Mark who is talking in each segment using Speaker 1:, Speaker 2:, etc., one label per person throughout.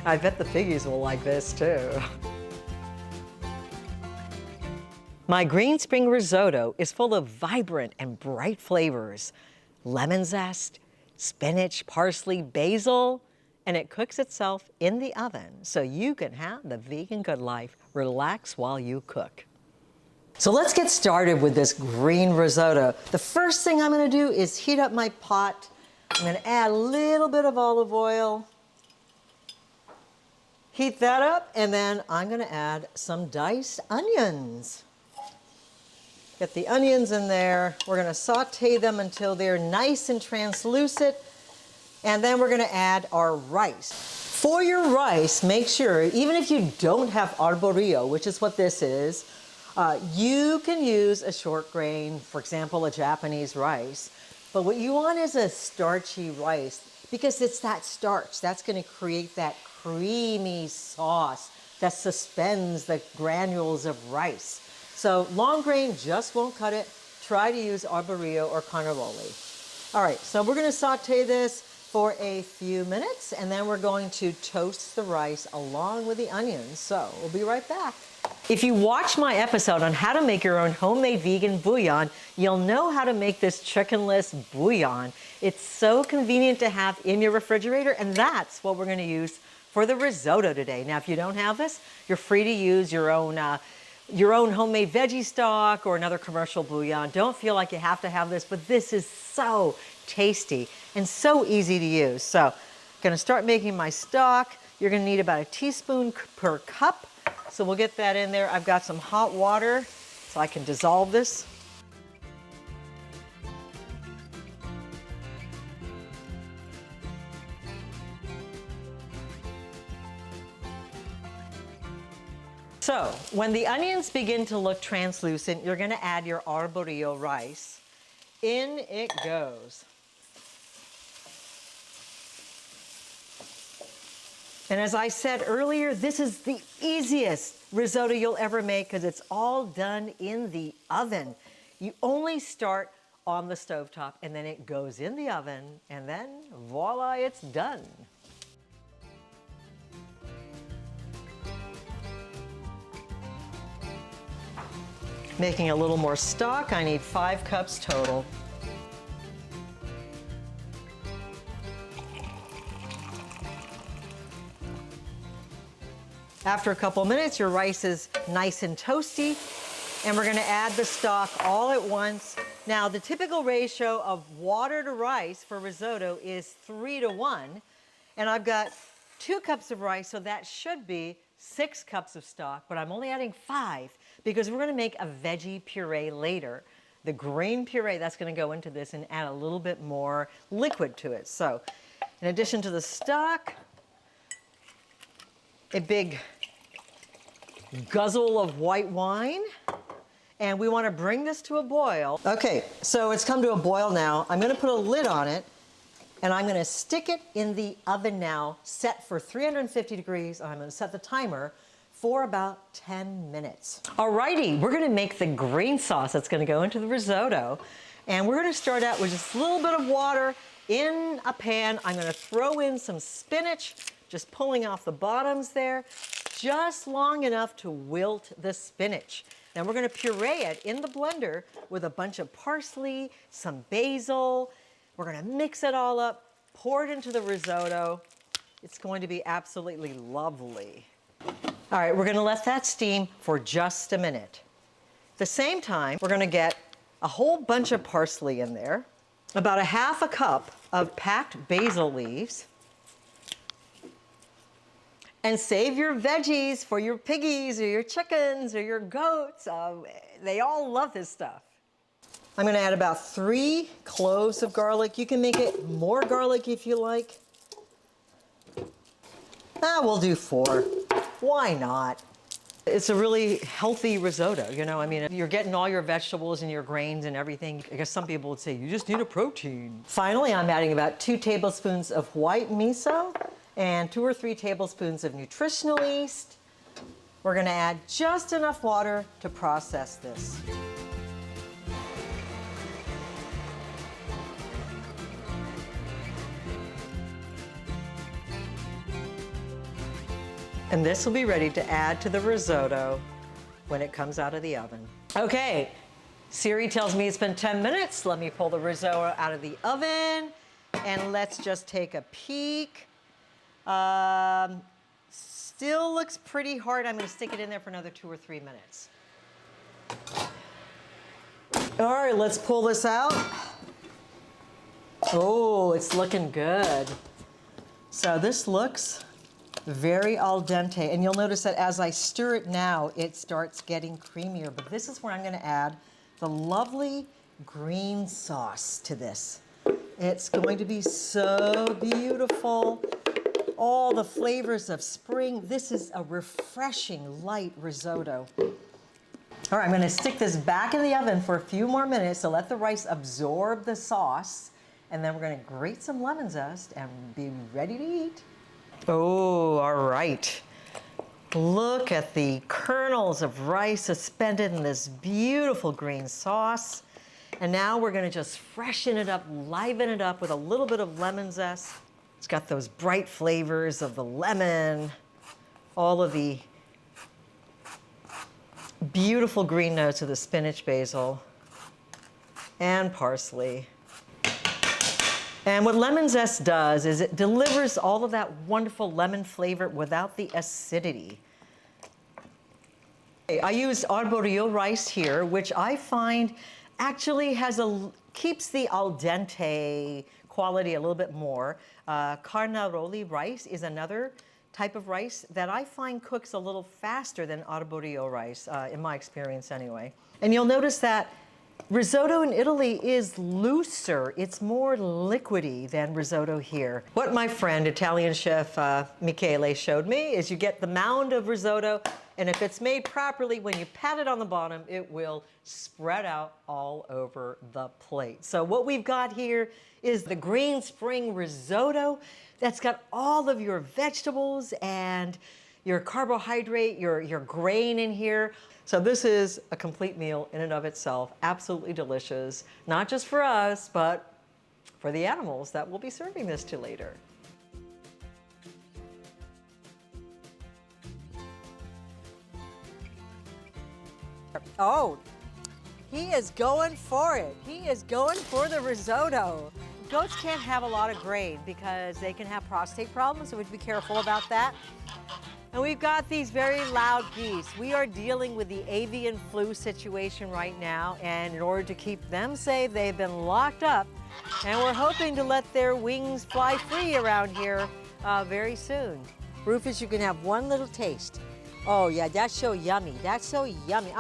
Speaker 1: I bet the piggies will like this too. My green spring risotto is full of vibrant and bright flavors. Lemon zest, spinach, parsley, basil, and it cooks itself in the oven so you can have the vegan good life. Relax while you cook. So let's get started with this green risotto. The first thing I'm gonna do is heat up my pot. I'm gonna add a little bit of olive oil. Heat that up, and then I'm gonna add some diced onions. Get the onions in there. We're gonna saute them until they're nice and translucent. And then we're gonna add our rice. For your rice, make sure, even if you don't have arborio, which is what this is, you can use a short grain, for example, a Japanese rice. But what you want is a starchy rice because it's that starch. That's gonna create that creamy sauce that suspends the granules of rice. So long grain just won't cut it. Try to use arborio or carnaroli. All right, so we're gonna saute this for a few minutes, and then we're going to toast the rice along with the onions. So we'll be right back. If you watch my episode on how to make your own homemade vegan bouillon, you'll know how to make this chickenless bouillon. It's so convenient to have in your refrigerator, and that's what we're gonna use for the risotto today. Now, if you don't have this, you're free to use your own homemade veggie stock or another commercial bouillon. Don't feel like you have to have this, but this is so tasty and so easy to use. So I'm gonna start making my stock. You're gonna need about a teaspoon per cup. So we'll get that in there. I've got some hot water so I can dissolve this. So when the onions begin to look translucent, you're gonna add your arborio rice. In it goes. And as I said earlier, this is the easiest risotto you'll ever make because it's all done in the oven. You only start on the stovetop and then it goes in the oven and then voila, it's done. Making a little more stock, I need 5 cups total. After a couple minutes, your rice is nice and toasty, and we're gonna add the stock all at once. Now, the typical ratio of water to rice for risotto is 3 to 1, and I've got 2 cups of rice, so that should be 6 cups of stock, but I'm only adding 5 because we're gonna make a veggie puree later. The green puree, that's gonna go into this and add a little bit more liquid to it. So, in addition to the stock, a big guzzle of white wine, and we wanna bring this to a boil. Okay, so it's come to a boil now. I'm gonna put a lid on it, and I'm gonna stick it in the oven now, set for 350 degrees. I'm gonna set the timer for about 10 minutes. Alrighty, we're gonna make the green sauce that's gonna go into the risotto. And we're gonna start out with just a little bit of water in a pan. I'm gonna throw in some spinach, just pulling off the bottoms there, just long enough to wilt the spinach. Then we're gonna puree it in the blender with a bunch of parsley, some basil. We're gonna mix it all up, pour it into the risotto. It's going to be absolutely lovely. All right, we're gonna let that steam for just a minute. At the same time, we're gonna get a whole bunch of parsley in there, about a half a cup of packed basil leaves, and save your veggies for your piggies or your chickens or your goats. They all love this stuff. I'm gonna add about 3 cloves of garlic. You can make it more garlic if you like. We'll do 4. Why not? It's a really healthy risotto, you know? I mean, you're getting all your vegetables and your grains and everything. I guess some people would say, you just need a protein. Finally, I'm adding about 2 tablespoons of white miso and 2 or 3 tablespoons of nutritional yeast. We're gonna add just enough water to process this. And this will be ready to add to the risotto when it comes out of the oven. Okay, Siri tells me it's been 10 minutes. Let me pull the risotto out of the oven and let's just take a peek. Still looks pretty hard. I'm gonna stick it in there for another 2 or 3 minutes. All right, let's pull this out. Oh, it's looking good. So this looks very al dente. And you'll notice that as I stir it now, it starts getting creamier. But this is where I'm gonna add the lovely green sauce to this. It's going to be so beautiful. All the flavors of spring. This is a refreshing light risotto. All right, I'm gonna stick this back in the oven for a few more minutes to let the rice absorb the sauce. And then we're gonna grate some lemon zest and be ready to eat. Oh, all right. Look at the kernels of rice suspended in this beautiful green sauce. And now we're gonna just freshen it up, liven it up with a little bit of lemon zest. It's got those bright flavors of the lemon, all of the beautiful green notes of the spinach, basil, and parsley. And what lemon zest does is it delivers all of that wonderful lemon flavor without the acidity. I use arborio rice here, which I find actually keeps the al dente quality a little bit more. Carnaroli rice is another type of rice that I find cooks a little faster than arborio rice, in my experience anyway. And you'll notice that risotto in Italy is looser. It's more liquidy than risotto here. What my friend, Italian chef Michele showed me is you get the mound of risotto, and if it's made properly, when you pat it on the bottom, it will spread out all over the plate. So what we've got here is the green spring risotto that's got all of your vegetables and your carbohydrate, your grain in here. So this is a complete meal in and of itself, absolutely delicious, not just for us, but for the animals that we'll be serving this to later. Oh, he is going for it. He is going for the risotto. Goats can't have a lot of grain because they can have prostate problems, so we'd be careful about that. And we've got these very loud geese. We are dealing with the avian flu situation right now, and in order to keep them safe, they've been locked up, and we're hoping to let their wings fly free around here very soon. Rufus, you can have one little taste. Oh yeah, that's so yummy. That's so yummy.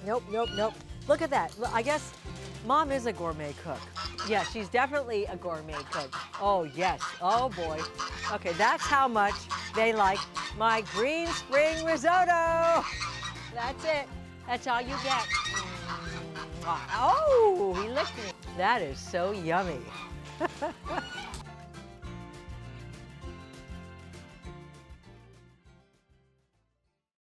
Speaker 1: Nope, nope, nope. Look at that. I guess Mom is a gourmet cook. Yeah, she's definitely a gourmet cook. Oh yes, oh boy. Okay, that's how much they like my green spring risotto. That's it. That's all you get. Oh, he licked me. That is so yummy.